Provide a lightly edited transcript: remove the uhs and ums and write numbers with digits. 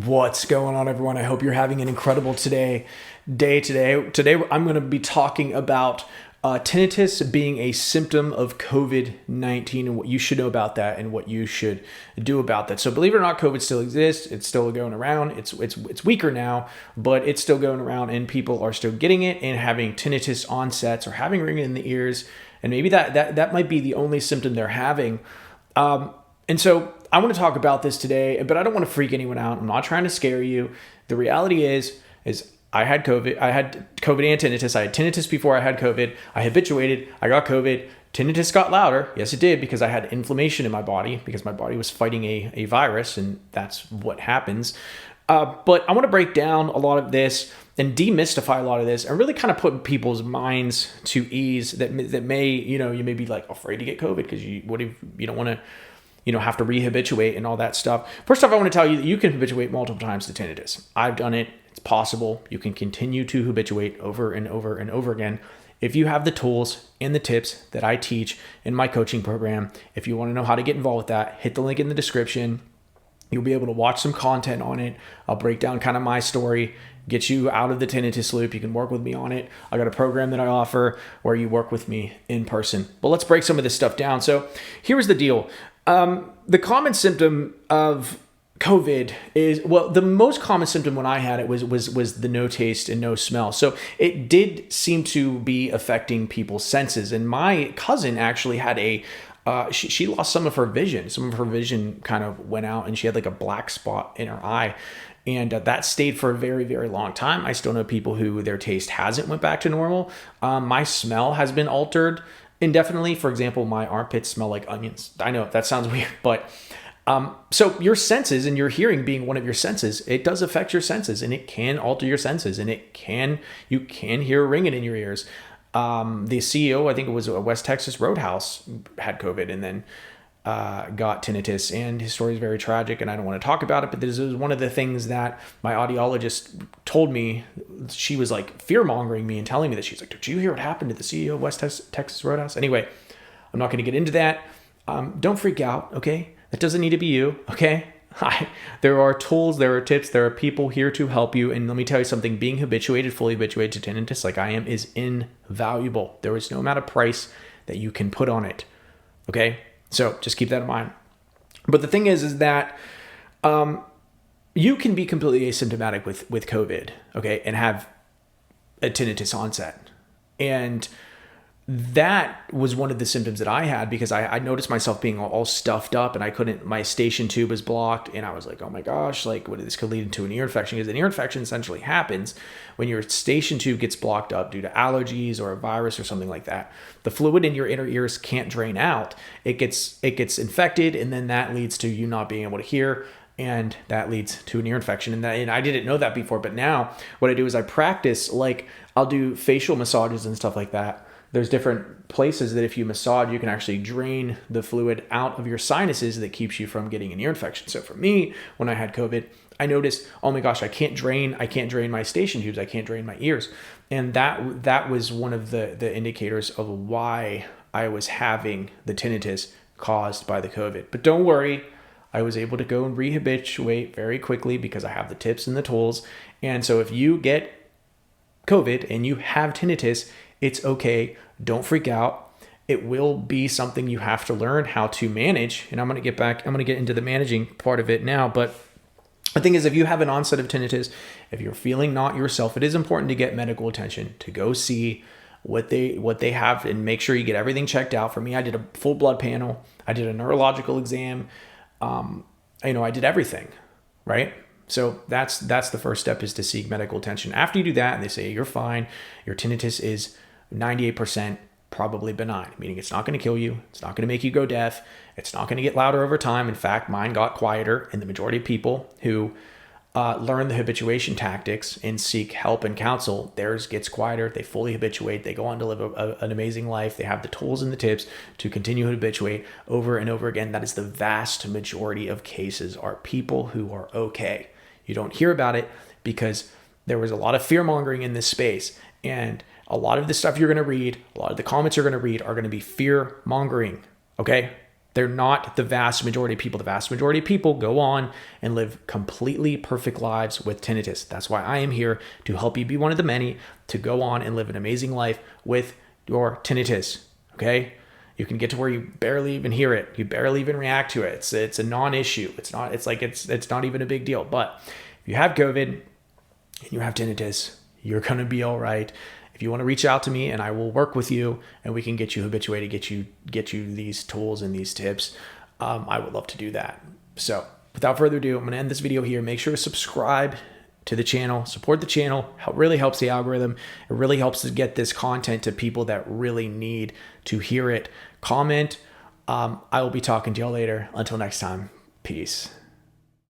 What's going on, everyone? I hope you're having an incredible day today. Today, I'm going to be talking about tinnitus being a symptom of COVID-19 and what you should know about that and what you should do about that. So, believe it or not, COVID still exists. It's still going around. It's weaker now, but it's still going around, and people are still getting it and having tinnitus onsets or having ringing in the ears, and maybe that might be the only symptom they're having. And so I want to talk about this today, but I don't want to freak anyone out. I'm not trying to scare you. The reality is I had COVID. I had COVID and tinnitus. I had tinnitus before I had COVID. I habituated. I got COVID. Tinnitus got louder. Yes, it did, because I had inflammation in my body because my body was fighting a virus, and that's what happens. But I want to break down a lot of this and demystify a lot of this and really kind of put people's minds to ease that may, you may be like afraid to get COVID because you don't want to, have to rehabituate and all that stuff. First off, I want to tell you that you can habituate multiple times to tinnitus. I've done it. It's possible. You can continue to habituate over and over and over again if you have the tools and the tips that I teach in my coaching program. If you want to know how to get involved with that, hit the link in the description. You'll be able to watch some content on it. I'll break down kind of my story, get you out of the tinnitus loop. You can work with me on it. I got a program that I offer where you work with me in person. But let's break some of this stuff down. So here's the deal. The common symptom of COVID is, the most common symptom when I had it was the no taste and no smell. So it did seem to be affecting people's senses. And my cousin actually had she lost some of her vision. Some of her vision kind of went out, and she had like a black spot in her eye. And that stayed for a very, very long time. I still know people who their taste hasn't went back to normal. My smell has been altered indefinitely. For example, my armpits smell like onions. I know that sounds weird, but so your senses and your hearing being one of your senses, it does affect your senses, and it can alter your senses, and you can hear ringing in your ears. The CEO, I think it was a West Texas Roadhouse, had COVID and then got tinnitus, and his story is very tragic, and I don't want to talk about it, but this is one of the things that my audiologist told me. She was like fear-mongering me and telling me that. She's like, did you hear what happened to the CEO of West Texas Roadhouse? Anyway, I'm not going to get into that. Don't freak out, okay? That doesn't need to be you, okay? There are tools, there are tips, there are people here to help you. And let me tell you something, being fully habituated to tinnitus like I am is invaluable. There is no amount of price that you can put on it, okay? So just keep that in mind. But the thing is that you can be completely asymptomatic with COVID, okay, and have a tinnitus onset. And that was one of the symptoms that I had, because I noticed myself being all stuffed up, and my station tube was blocked, and I was like, oh my gosh, like this could lead into an ear infection, because an ear infection essentially happens when your station tube gets blocked up due to allergies or a virus or something like that. The fluid in your inner ears can't drain out. It gets infected, and then that leads to you not being able to hear, and that leads to an ear infection. And I didn't know that before, but now what I do is I practice, like I'll do facial massages and stuff like that. There's different places that if you massage, you can actually drain the fluid out of your sinuses that keeps you from getting an ear infection. So for me, when I had COVID, I noticed, oh my gosh, I can't drain my station tubes. I can't drain my ears. And that was one of the indicators of why I was having the tinnitus caused by the COVID. But don't worry, I was able to go and rehabituate very quickly because I have the tips and the tools. And so if you get COVID and you have tinnitus, it's okay. Don't freak out. It will be something you have to learn how to manage. And I'm going to get into the managing part of it now. But the thing is, if you have an onset of tinnitus, if you're feeling not yourself, it is important to get medical attention, to go see what they have and make sure you get everything checked out. For me, I did a full blood panel. I did a neurological exam. I did everything, right? So that's the first step, is to seek medical attention. After you do that, and they say you're fine, your tinnitus is 98% probably benign, meaning it's not going to kill you. It's not going to make you go deaf. It's not going to get louder over time. In fact, mine got quieter, and the majority of people who learn the habituation tactics and seek help and counsel, theirs gets quieter. They fully habituate. They go on to live an amazing life. They have the tools and the tips to continue to habituate over and over again. That is the vast majority of cases, are people who are okay. You don't hear about it because there was a lot of fear mongering in this space, and a lot of the stuff you're going to read, a lot of the comments you're going to read are going to be fear mongering. Okay. They're not the vast majority of people. The vast majority of people go on and live completely perfect lives with tinnitus. That's why I am here, to help you be one of the many to go on and live an amazing life with your tinnitus. Okay? You can get to where you barely even hear it. You barely even react to it. It's a non-issue. It's not even a big deal. But if you have COVID and you have tinnitus, you're going to be all right. If you want to reach out to me, and I will work with you, and we can get you habituated, get you these tools and these tips, I would love to do that. So without further ado, I'm going to end this video here. Make sure to subscribe to the channel, support the channel. It really helps the algorithm. It really helps to get this content to people that really need to hear it. Comment. I will be talking to y'all later. Until next time, peace.